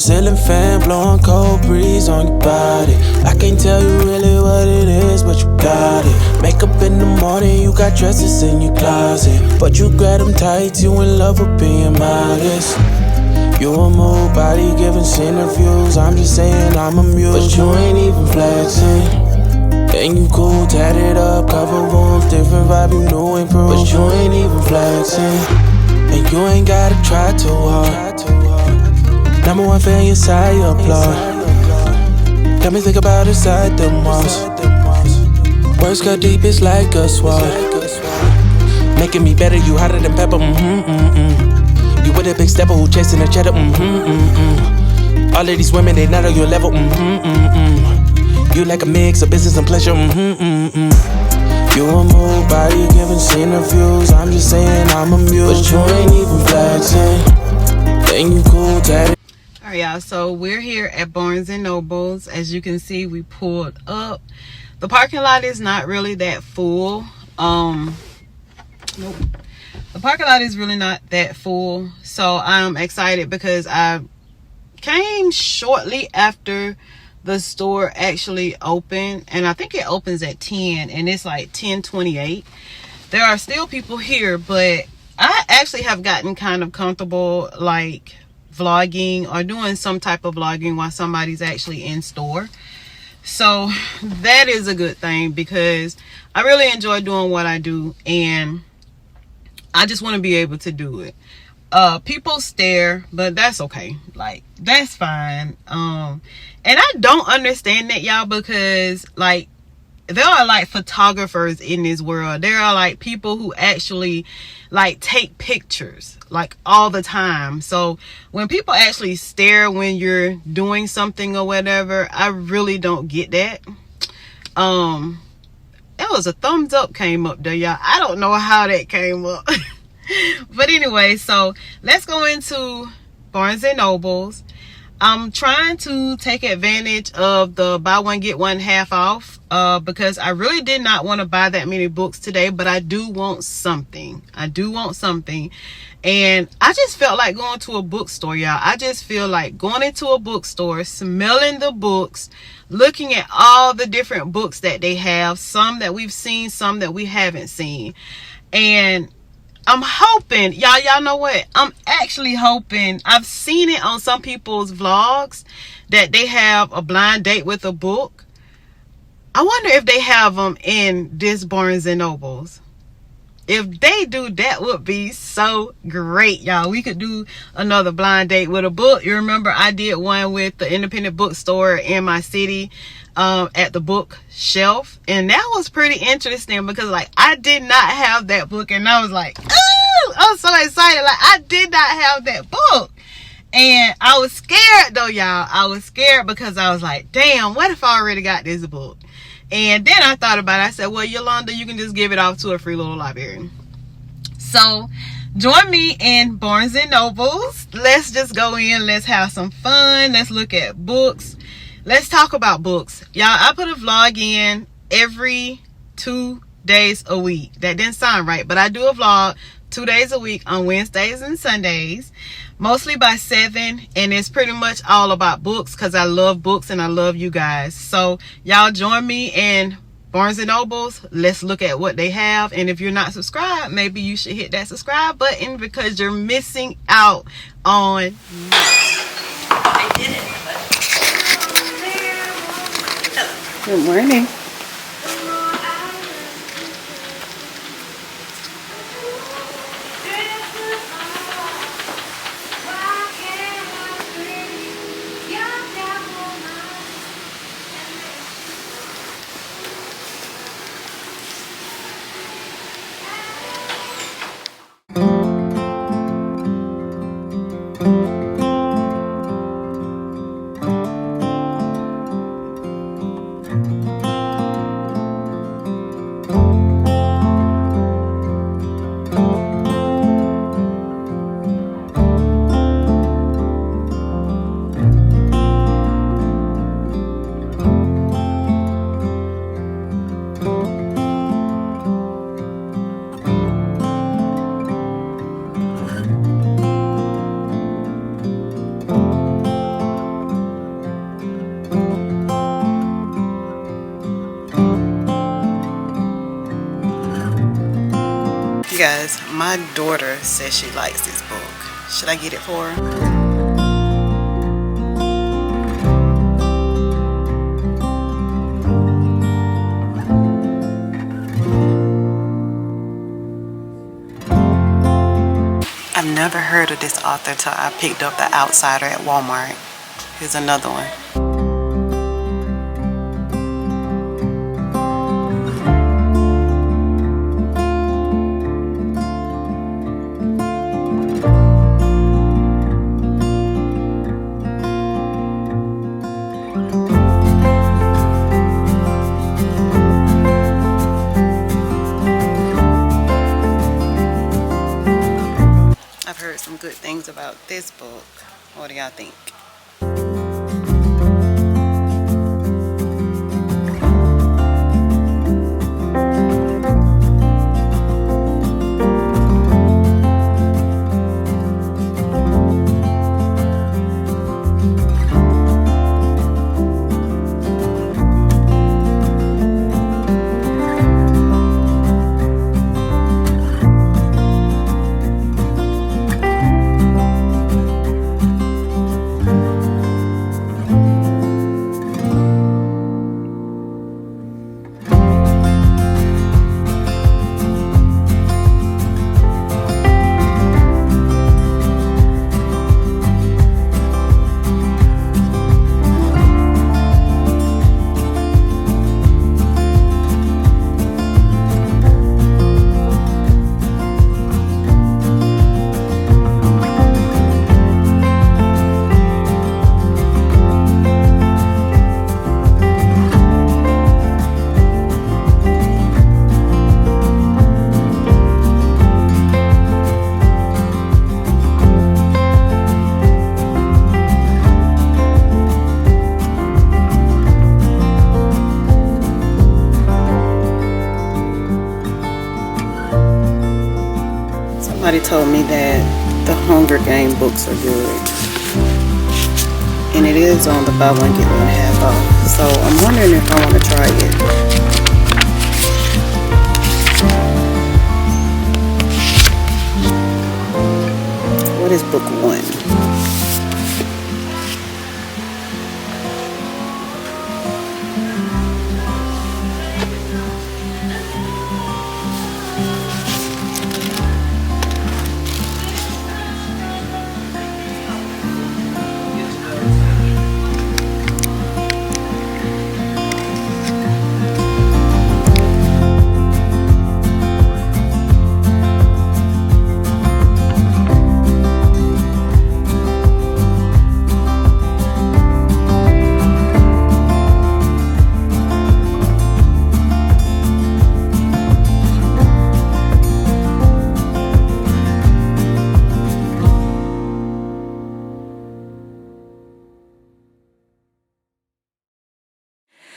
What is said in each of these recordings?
Ceiling fan blowing cold breeze on your body. I can't tell you really what it is, but you got it. Makeup in the morning, you got dresses in your closet, but you grab them tights, you in love with being modest. You a move body giving interviews, I'm just saying I'm amused. But you ain't even flexing, and you cool, tatted up, cover wounds, different vibe, you new improved. But you ain't even flexing, and you ain't gotta try too hard. Number one fan, your side, you applaud. Got me think about inside the walls. Words cut deep, it's like a sword. Making me better, you hotter than pepper, You with a big stepper who chasing the cheddar, All of these women, they not on your level, You like a mix of business and pleasure, You a move body giving interviews, I'm just saying I'm amused. But you ain't even flexing, and you cool, tatted. Alright, y'all, so we're here at Barnes and Nobles. As you can see, we pulled up. The parking lot is not really that full. Nope. The parking lot is really not that full. So I'm excited because I came shortly after the store actually opened. And I think it opens at 10 and it's like 10:28. There are still people here, but I actually have gotten kind of comfortable like vlogging or doing some type of vlogging while somebody's actually in store. So that is a good thing because I really enjoy doing what I do and I just want to be able to do it. People stare, but that's okay. Like, that's fine. And I don't understand that, y'all, because like there are like photographers in this world. There are like people who actually like take pictures like all the time. So when people actually stare when you're doing something or whatever, I really don't get that. It was a thumbs up came up there, y'all. I don't know how that came up. But anyway, so let's go into Barnes and Nobles. I'm trying to take advantage of the buy one get one half off because I really did not want to buy that many books today, but I do want something. And I just felt like going to a bookstore, y'all. I just feel like going into a bookstore, smelling the books, looking at all the different books that they have, some that we've seen, some that we haven't seen. And I'm hoping, y'all know what? I'm actually hoping, I've seen it on some people's vlogs that they have a blind date with a book. I wonder if they have them in this Barnes and Nobles. If they do, that would be so great, y'all. We could do another blind date with a book. You remember I did one with the independent bookstore in my city at the bookshelf, and that was pretty interesting because like I did not have that book and I was like, oh, I'm so excited. Like I did not have that book and I was scared though, y'all. I was scared because I was like, damn, what if I already got this book? And then I thought about it. I said, well, Yolanda, you can just give it off to a free little library. So join me in Barnes and Nobles. Let's just go in. Let's have some fun. Let's look at books. Let's talk about books. Y'all, I put a vlog in every 2 days a week. That didn't sound right, but I do a vlog 2 days a week on Wednesdays and Sundays, mostly by 7, and it's pretty much all about books because I love books and I love you guys. So y'all join me in Barnes and Nobles. Let's look at what they have, and if you're not subscribed, maybe you should hit that subscribe button because you're missing out on I did it. Good morning. My daughter says she likes this book. Should I get it for her? I've never heard of this author till I picked up The Outsider at Walmart. Here's another one. I've heard some good things about this book. What do y'all think? Somebody told me that the Hunger Game books are good. And it is on the buy one get one half off. So I'm wondering if I want to try it. What is book one?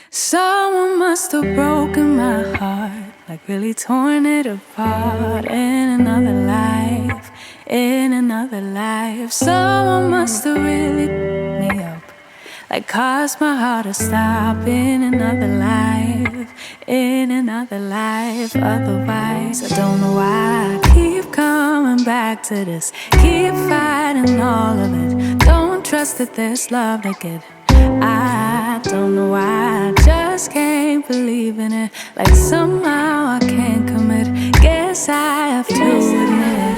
Someone must have broken my heart, like really torn it apart. In another life, in another life. Someone must have really picked me up, like caused my heart to stop. In another life, in another life. Otherwise, I don't know why I keep coming back to this. Keep fighting all of it. Don't trust that there's love like it. I don't know why, I just can't believe in it. Like somehow I can't commit. Guess I have to admit.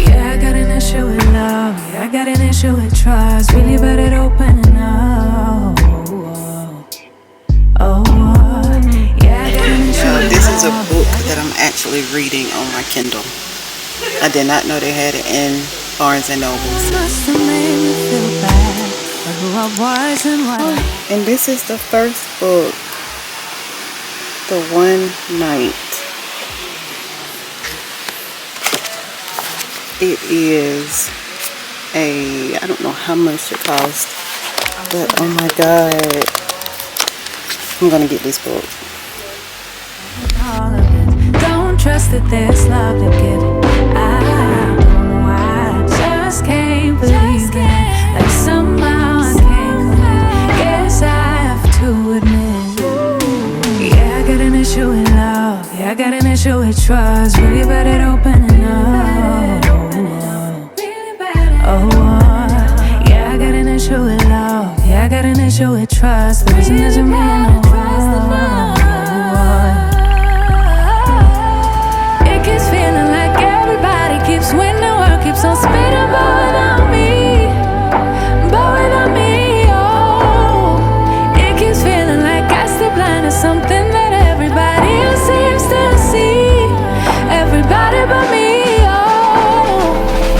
Yeah, I got an issue with love. Yeah, I got an issue with trust. Really bad at opening up. Yeah, I got an issue with This is a book that I'm actually reading on my Kindle. I did not know they had it in Barnes and Nobles. must have made me feel bad for who I was and what I. And this is the first book, The One Night. It is I don't know how much it cost, but oh my God, I'm gonna get this book. All of it. Don't trust that there's love to get. I don't know why, I just can't believe it. Like somehow I can't commit. Guess I have to admit. Yeah, I got an issue with love. Yeah, I got an issue with trust. Really bad at opening issue with love. Yeah, I got an issue with trust. The reason doesn't mean no more. It keeps feeling like everybody keeps winning. The world keeps on spinning, but without me, oh. It keeps feeling like I still blind to something that everybody else seems to see. Everybody but me, oh.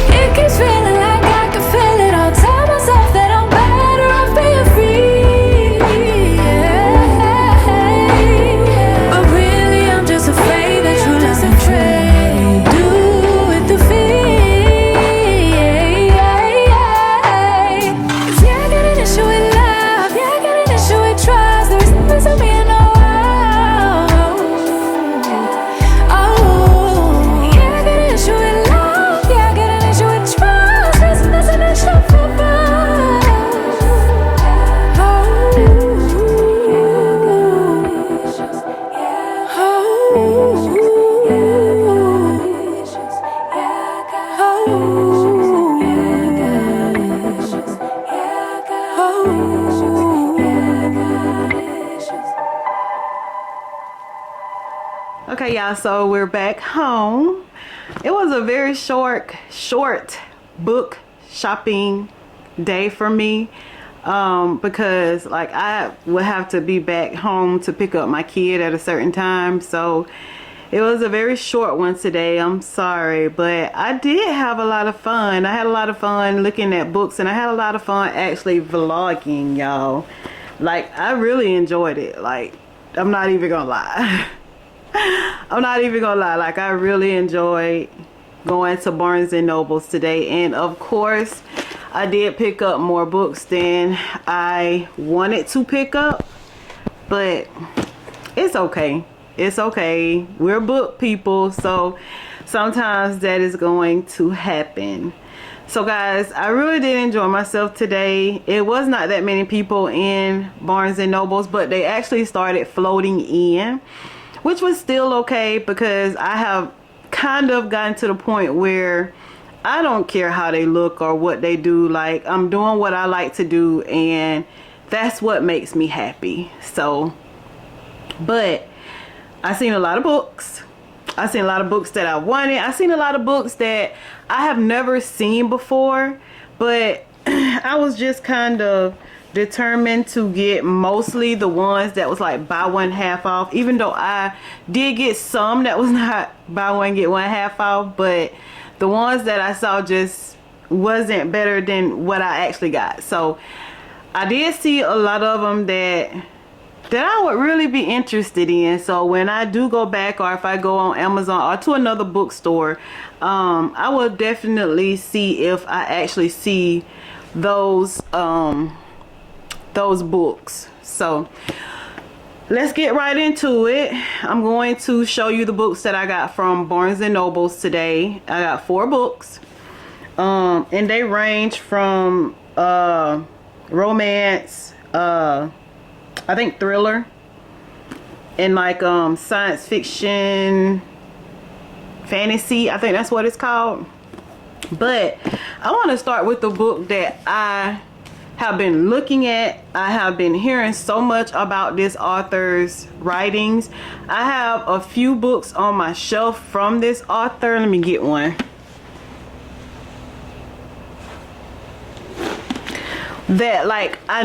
It keeps feeling like I can feel it all. Tell myself that I'm better off being free, yeah. But really I'm just afraid that you love me trade do with the fear, yeah. 'Cause yeah, I got an issue with love. Yeah, I got an issue with trust. The reason doesn't mean no. Okay, y'all, so we're back home. It was a very short book shopping day for me, because like I would have to be back home to pick up my kid at a certain time, so it was a very short one today. I'm sorry, but I did have a lot of fun. I had a lot of fun looking at books, and I had a lot of fun actually vlogging, y'all. Like, I really enjoyed it. Like, I'm not even gonna lie. I'm not even gonna lie, like I really enjoyed going to Barnes and Nobles today, and of course I did pick up more books than I wanted to pick up, but it's okay. It's okay. We're book people, so sometimes that is going to happen. So guys, I really did enjoy myself today. It was not that many people in Barnes and Nobles, but they actually started floating in, which was still okay, because I have kind of gotten to the point where I don't care how they look or what they do. Like, I'm doing what I like to do, and that's what makes me happy. So, but I seen a lot of books. I seen a lot of books that I wanted. I seen a lot of books that I have never seen before, but I was just kind of determined to get mostly the ones that was like buy one half off, even though I did get some that was not buy one get one half off, but the ones that I saw just wasn't better than what I actually got. So I did see a lot of them that I would really be interested in. So when I do go back, or if I go on Amazon or to another bookstore, I will definitely see if I actually see those books. So let's get right into it. I'm going to show you the books that I got from Barnes and Nobles today. I got 4 books, and they range from romance, I think thriller, and like science fiction, fantasy, I think that's what it's called. But I want to start with the book that I have been looking at. I have been hearing so much about this author's writings. I have a few books on my shelf from this author. Let me get one. That like I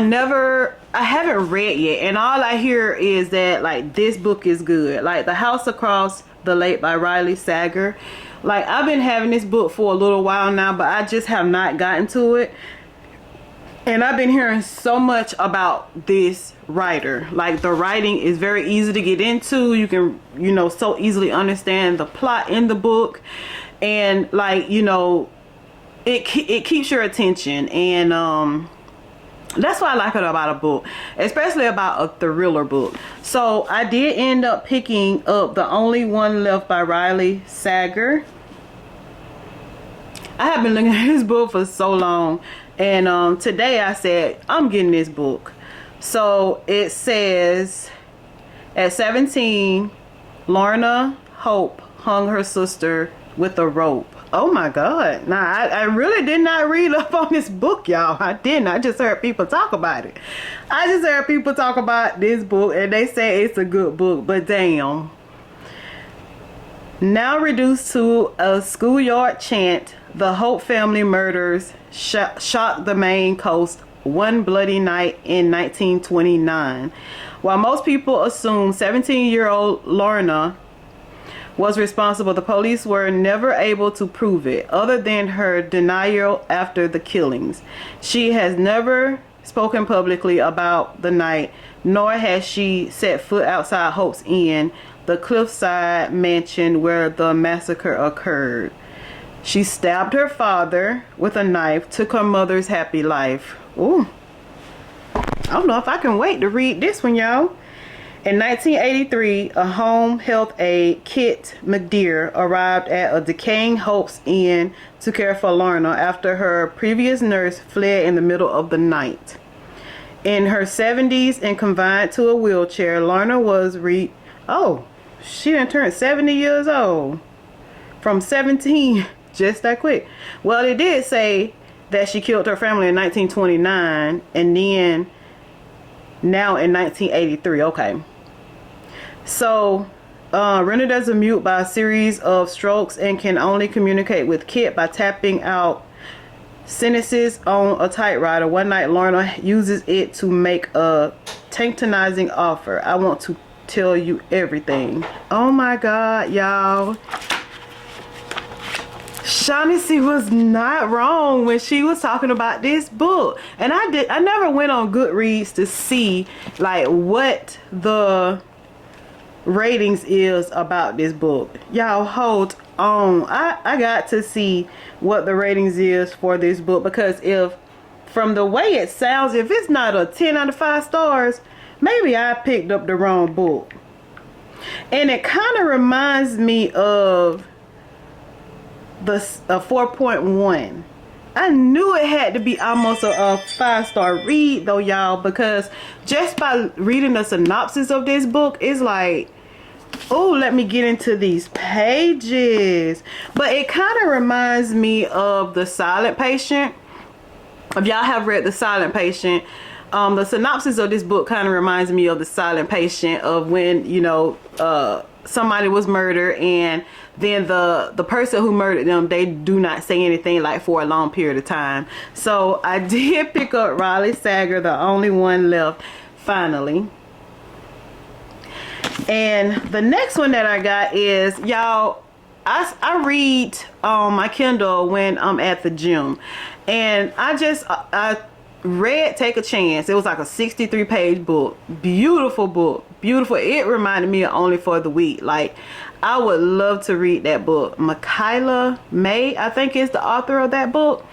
haven't read yet, and all I hear is that like this book is good. Like The House Across the Lake by Riley Sager. Like, I've been having this book for a little while now, but I just have not gotten to it. And I've been hearing so much about this writer. Like, the writing is very easy to get into. You can, you know, so easily understand the plot in the book. And, like, you know, it keeps your attention. And that's what I like about a book, especially about a thriller book. So I did end up picking up The Only One Left by Riley Sager. I have been looking at this book for so long, and today I said I'm getting this book. So it says, at 17, Lorna Hope hung her sister with a rope. Oh my God. Nah, I really did not read up on this book, y'all. I didn't. I just heard people talk about it. I just heard people talk about this book and they say it's a good book, but damn. Now reduced to a schoolyard chant, the Hope family murders shocked the Maine coast one bloody night in 1929. While most people assume 17-year-old Lorna was responsible, the police were never able to prove it, other than her denial after the killings. She has never spoken publicly about the night, nor has she set foot outside Hope's Inn, the cliffside mansion where the massacre occurred. She stabbed her father with a knife, took her mother's happy life. Ooh. I don't know if I can wait to read this one, y'all. In 1983, a home health aide, Kit McDear, arrived at a decaying Hope's Inn to care for Lorna after her previous nurse fled in the middle of the night. In her 70s and confined to a wheelchair, Lorna was she done turned 70 years old. From 17, just that quick. Well, it did say that she killed her family in 1929 and then now in 1983. Okay. So, rendered as a mute by a series of strokes and can only communicate with Kit by tapping out sentences on a typewriter. One night, Lorna uses it to make a tantalizing offer. I want to tell you everything. Oh my God, y'all. Shaughnessy was not wrong when she was talking about this book. And I never went on Goodreads to see like what the ratings is about this book. Y'all hold on. I got to see what the ratings is for this book, because if from the way it sounds, if it's not a 10 out of 5 stars, maybe I picked up the wrong book. And it kind of reminds me of the 4.1. I knew it had to be almost a 5-star read though, y'all, because just by reading the synopsis of this book, it's like, oh, let me get into these pages. But it kind of reminds me of The Silent Patient. If y'all have read The Silent Patient, the synopsis of this book kind of reminds me of The Silent Patient, of when, you know, somebody was murdered and then the person who murdered them, they do not say anything like for a long period of time. So I did pick up Riley Sager, The Only One Left, finally. And the next one that I got is, y'all, I read on my Kindle when I'm at the gym, and I read Take a Chance. It was like a 63-page book. Beautiful book. Beautiful. It reminded me of Only for the Weak. Like, I would love to read that book. Michaela May, I think, is the author of that book.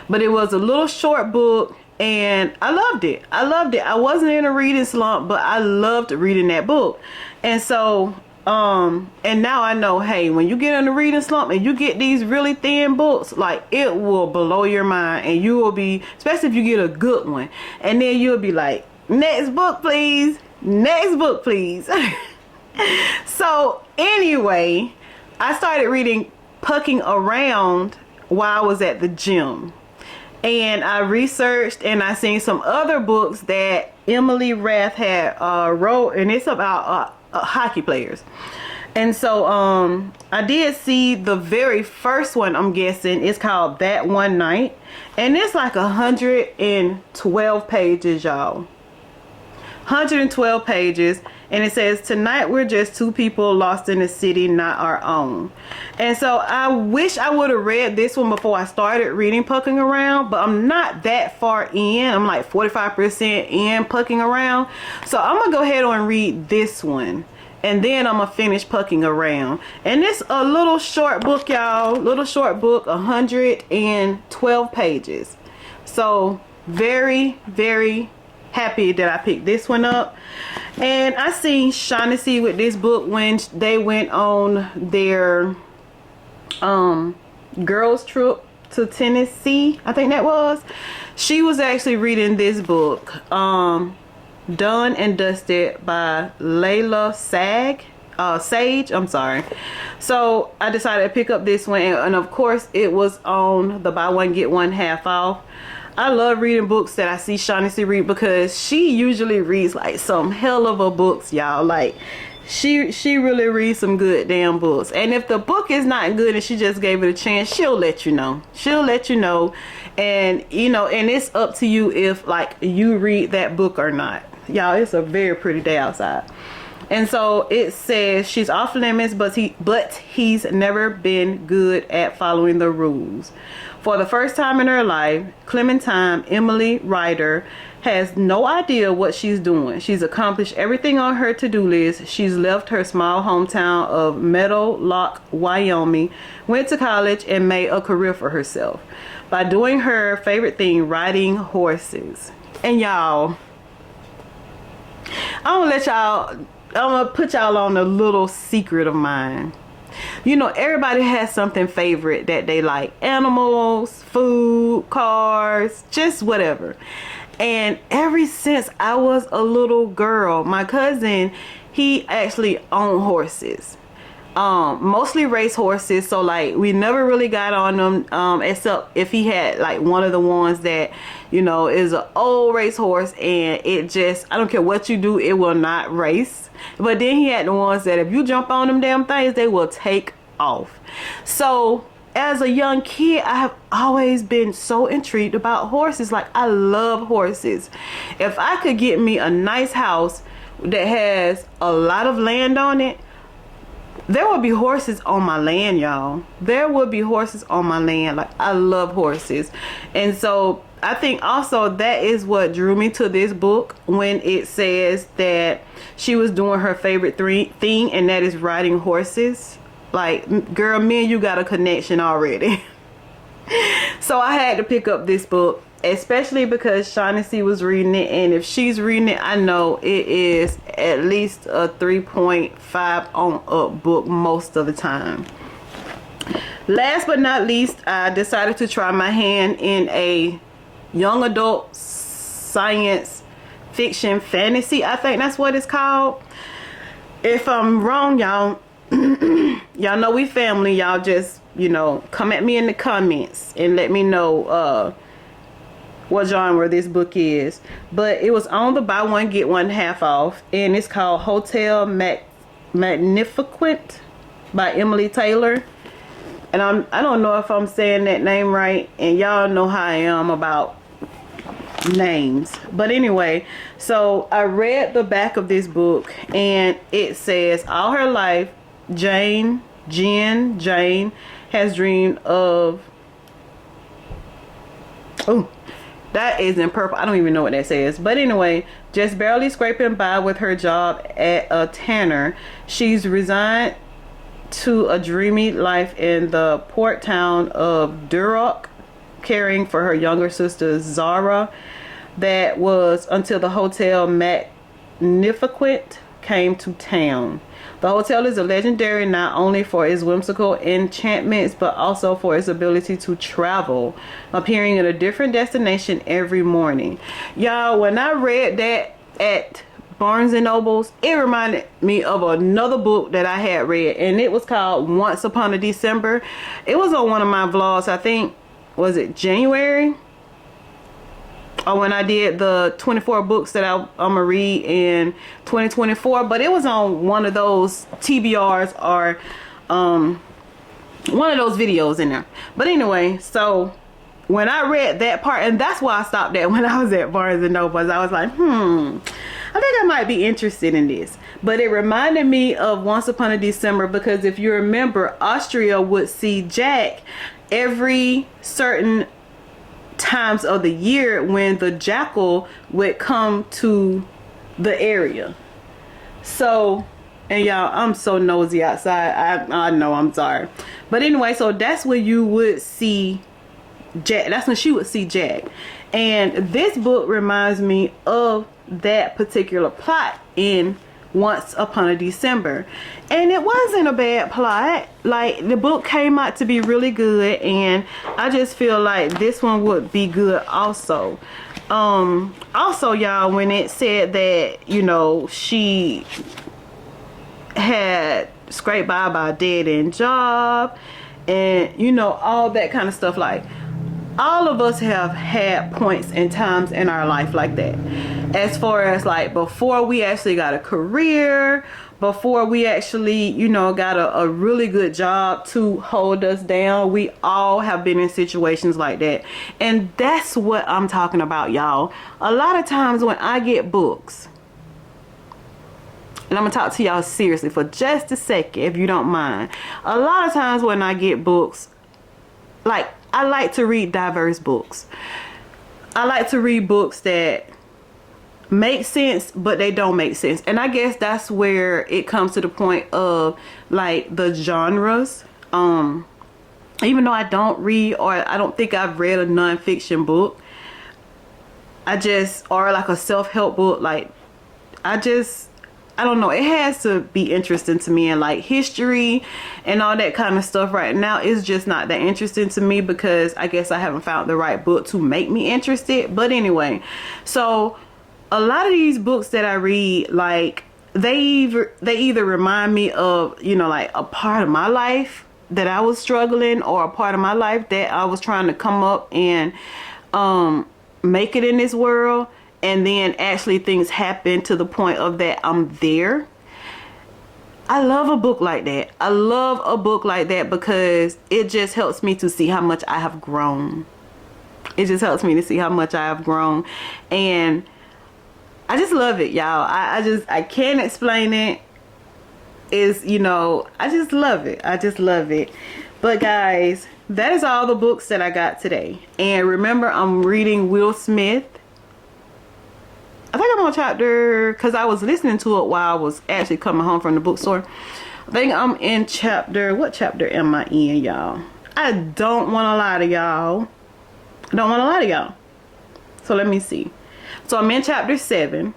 But it was a little short book, and I loved it. I loved it. I wasn't in a reading slump, but I loved reading that book. And so, and now I know, hey, when you get in a reading slump and you get these really thin books, like, it will blow your mind, and you will be, especially if you get a good one, and then you'll be like, next book please, next book please. So anyway, I started reading Pucking Around while I was at the gym, and I researched and I seen some other books that Emily Rath had wrote, and it's about hockey players. And so I did see the very first one. I'm guessing it's called That One Night, and it's like 112 pages, y'all. 112 pages, and it says, tonight we're just two people lost in a city not our own. And so I wish I would have read this one before I started reading Pucking Around, but I'm not that far in. I'm like 45% in Pucking Around, so I'm gonna go ahead and read this one, and then I'm gonna finish Pucking Around. And it's a little short book, y'all. Little short book, 112 pages. So very, very happy that I picked this one up. And I seen Shaughnessy with this book when they went on their girls trip to Tennessee, I think that was. She was actually reading this book, Done and Dusted by Layla Sag. Sage. I'm sorry. So I decided to pick up this one, and of course it was on the buy one get one half off. I love reading books that I see Shaughnessy read, because she usually reads like some hell of a books, y'all. Like she really reads some good damn books. And if the book is not good and she just gave it a chance, she'll let you know. She'll let you know. And you know, and it's up to you if like you read that book or not. Y'all, it's a very pretty day outside. And so it says she's off limits, but he's never been good at following the rules. For the first time in her life, Clementine Emily Ryder has no idea what she's doing. She's accomplished everything on her to-do list. She's left her small hometown of Meadow Lock, Wyoming, went to college, and made a career for herself by doing her favorite thing, riding horses. And y'all, I'm gonna put y'all on a little secret of mine. You know, everybody has something favorite that they like. Animals, food, cars, just whatever. And ever since I was a little girl, my cousin, he actually owned horses. Mostly race horses. So like we never really got on them, except if he had like one of the ones that, you know, is an old race horse and it just, I don't care what you do, it will not race. But then he had the ones that if you jump on them damn things, they will take off. So as a young kid, I have always been so intrigued about horses. Like I love horses. If I could get me a nice house that has a lot of land on it, there will be horses on my land, y'all. There will be horses on my land. Like I love horses. And so I think also that is what drew me to this book, when it says that she was doing her favorite thing, and that is riding horses. Like, girl, me and you got a connection already. So I had to pick up this book, especially because Shaughnessy was reading it, and if she's reading it, I know it is at least a 3.5 on up book most of the time. Last but not least, I decided to try my hand in a young adult science fiction fantasy. I think that's what it's called. If I'm wrong, y'all, y'all know we family. Y'all just, you know, come at me in the comments and let me know what genre this book is. But it was on the buy one get one half off, and it's called Hotel Magnificent by Emily Taylor. And I don't know if I'm saying that name right, and y'all know how I am about names. But anyway, so I read the back of this book, and it says all her life Jane has dreamed of, oh, that is in purple, I don't even know what that says, but anyway, just barely scraping by with her job at a tanner. She's resigned to a dreamy life in the port town of Duroc, caring for her younger sister Zara. That was until the Hotel Magnificent came to town. The hotel is legendary not only for its whimsical enchantments, but also for its ability to travel, appearing in a different destination every morning. Y'all, when I read that at Barnes and Nobles, it reminded me of another book that I had read, and it was called Once Upon a December. It was on one of my vlogs, I think, was it January? Or when I did the 24 books that I'm gonna read in 2024, but it was on one of those TBRs or one of those videos in there. But anyway, so when I read that part, and that's why I stopped at when I was at Barnes and Noble, I was like, I think I might be interested in this. But it reminded me of Once Upon a December, because if you remember, Austria would see Jack every certain times of the year when the jackal would come to the area. So, and y'all, I'm so nosy outside, I know, I'm sorry, but anyway, so that's when you would see Jack, that's when she would see Jack. And this book reminds me of that particular plot in Once Upon a December, and it wasn't a bad plot. Like, the book came out to be really good, and I just feel like this one would be good also. Also, y'all, when it said that, you know, she had scraped by a dead-end job, and you know, all that kind of stuff. Like, all of us have had points and times in our life like that, as far as like before we actually got a career, before we actually, you know, got a really good job to hold us down. We all have been in situations like that, and that's what I'm talking about, y'all. A lot of times when I get books, and I'm gonna talk to y'all seriously for just a second, if you don't mind. A lot of times when I get books, like, I like to read diverse books. I like to read books that make sense, but they don't make sense. And I guess that's where it comes to the point of like the genres. Even though I don't read, or I don't think I've read a non-fiction book, or like a self-help book, like I don't know, it has to be interesting to me. And like history and all that kind of stuff right now is just not that interesting to me, because I guess I haven't found the right book to make me interested. But anyway, so a lot of these books that I read, like they either remind me of, you know, like a part of my life that I was struggling, or a part of my life that I was trying to come up and make it in this world. And then actually things happen to the point of that I'm there. I love a book like that. I love a book like that because it just helps me to see how much I have grown. It just helps me to see how much I have grown. And I just love it, y'all. I can't explain it. Is, you know, I just love it. I just love it. But guys, that is all the books that I got today. And remember, I'm reading Will Smith. I think I'm on chapter, because I was listening to it while I was actually coming home from the bookstore. I think I'm in chapter, what chapter am I in, y'all? I don't want to lie to y'all. I don't want to lie to y'all. So let me see. So I'm in chapter 7.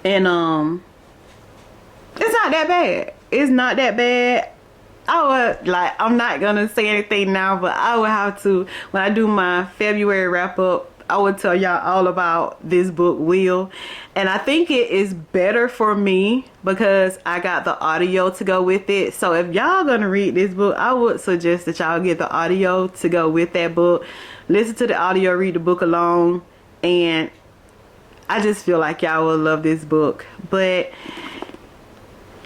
And it's not that bad. It's not that bad. I'm not going to say anything now, but I will have to, when I do my February wrap up, I would tell y'all all about this book, Will. And I think it is better for me because I got the audio to go with it. So if y'all gonna read this book, I would suggest that y'all get the audio to go with that book. Listen to the audio, read the book alone. And I just feel like y'all will love this book. But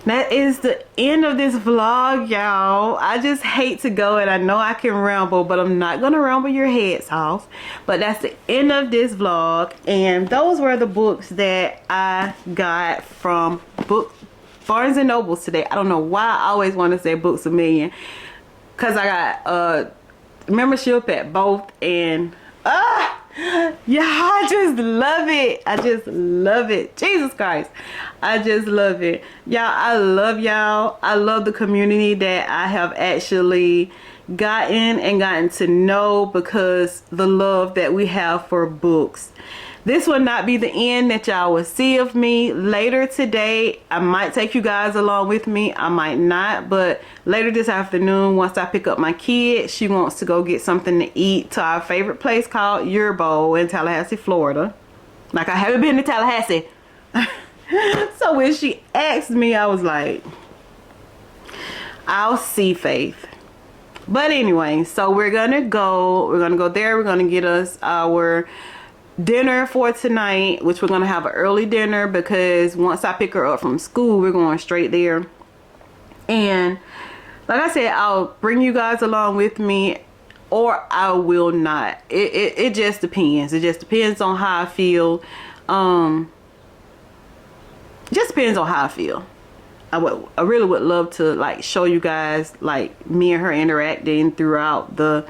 that is the end of this vlog, y'all. I just hate to go, and I know I can ramble, but I'm not gonna ramble your heads off. But that's the end of this vlog, and those were the books that I got from Barnes and Nobles today. I don't know why I always want to say Books A Million, because I got a membership at both, and yeah, I just love it. I just love it. Jesus Christ, I just love it. Y'all, I love y'all. I love the community that I have actually gotten to know, because the love that we have for books. This will not be the end that y'all will see of me. Later today, I might take you guys along with me. I might not, but later this afternoon, once I pick up my kid, she wants to go get something to eat to our favorite place called Your Bowl in Tallahassee, Florida. Like, I haven't been to Tallahassee. So when she asked me, I was like, I'll see, Faith. But anyway, so we're gonna go there. We're gonna get us our dinner for tonight, which we're gonna have an early dinner, because once I pick her up from school, we're going straight there. And like I said, I'll bring you guys along with me, or I will not. It just depends. It just depends on how I feel. Just depends on how I feel. I really would love to like show you guys like me and her interacting throughout a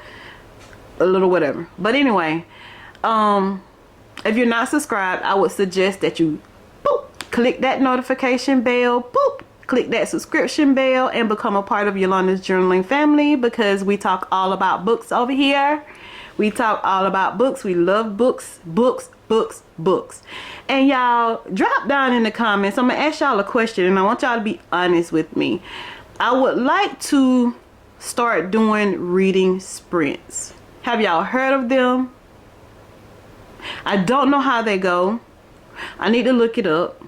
little whatever. But anyway, if you're not subscribed, I would suggest that you click that notification bell, click that subscription bell, and become a part of Yolandas-journaling family, because we talk all about books over here. We talk all about books. We love books, books, books, books. And y'all, drop down in the comments. I'm gonna ask y'all a question, and I want y'all to be honest with me. I would like to start doing reading sprints. Have y'all heard of them? I don't know how they go. I need to look it up.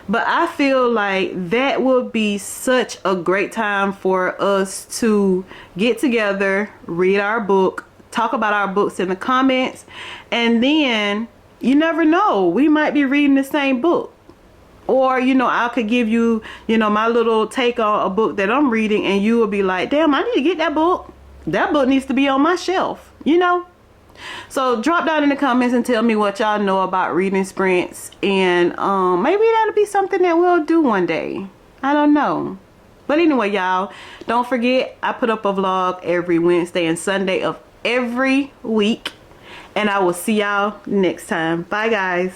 But I feel like that would be such a great time for us to get together, read our book, talk about our books in the comments, and then you never know, we might be reading the same book. Or, you know, I could give you, you know, my little take on a book that I'm reading, and you will be like, damn, I need to get that book. That book needs to be on my shelf, you know? So drop down in the comments and tell me what y'all know about reading sprints, and maybe that'll be something that we'll do one day. I don't know. But anyway, y'all, don't forget, I put up a vlog every Wednesday and Sunday of every week, and I will see y'all next time. Bye, guys.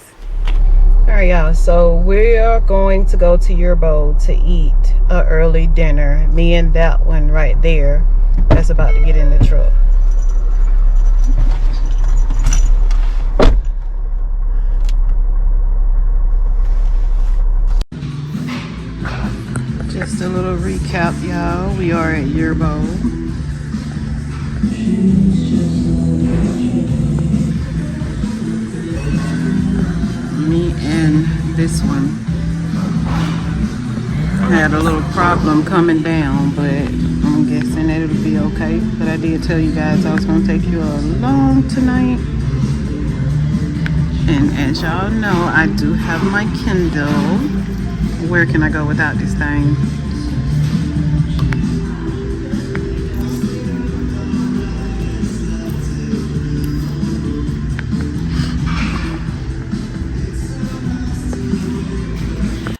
All right, y'all, so we are going to go to Yerbo to eat an early dinner. Me and that one right there that's about to get in the truck. Just a little recap, y'all. We are at Yerbo. Me and this one had a little problem coming down, but I'm guessing that it'll be okay. But I did tell you guys I was going to take you along tonight. And as y'all know, I do have my Kindle. Where can I go without this thing?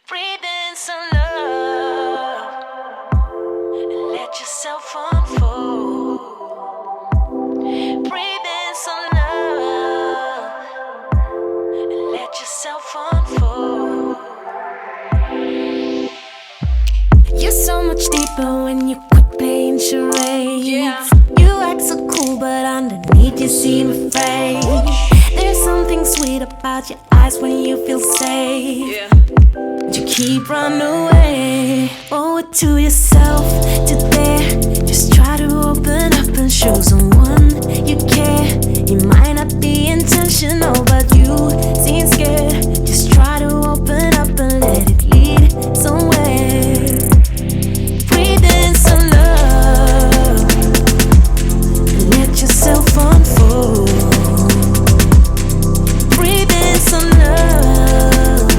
Breathe in some love and let yourself unfold. Breathe in some love and let yourself unfold. You're so much deeper when you quit playing charades. Yeah. You act so cool, but underneath you seem afraid. There's something sweet about your eyes when you feel safe. Yeah. You keep running away. Owe it to yourself today. Just try to open up and show someone you care. You might not be intentional, but you seem scared. Just try to open up and let it lead somewhere. Breathe in some love and let yourself unfold. Breathe in some love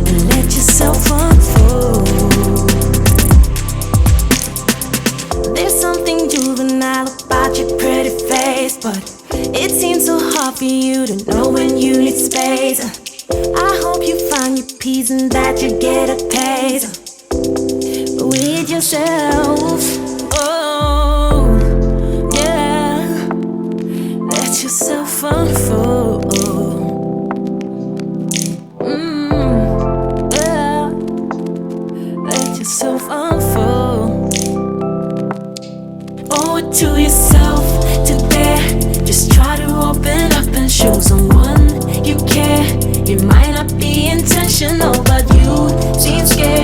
and let yourself unfold. There's something juvenile about your pretty face, but it seems so hard for you to know when you need space. I hope you find your peace and that you get a taste with yourself. Oh, yeah. Let yourself unfold. Yeah. Let yourself unfold. Owe it to yourself today. Just try to open up and show someone you care. You might not be intentional, but you seem scared.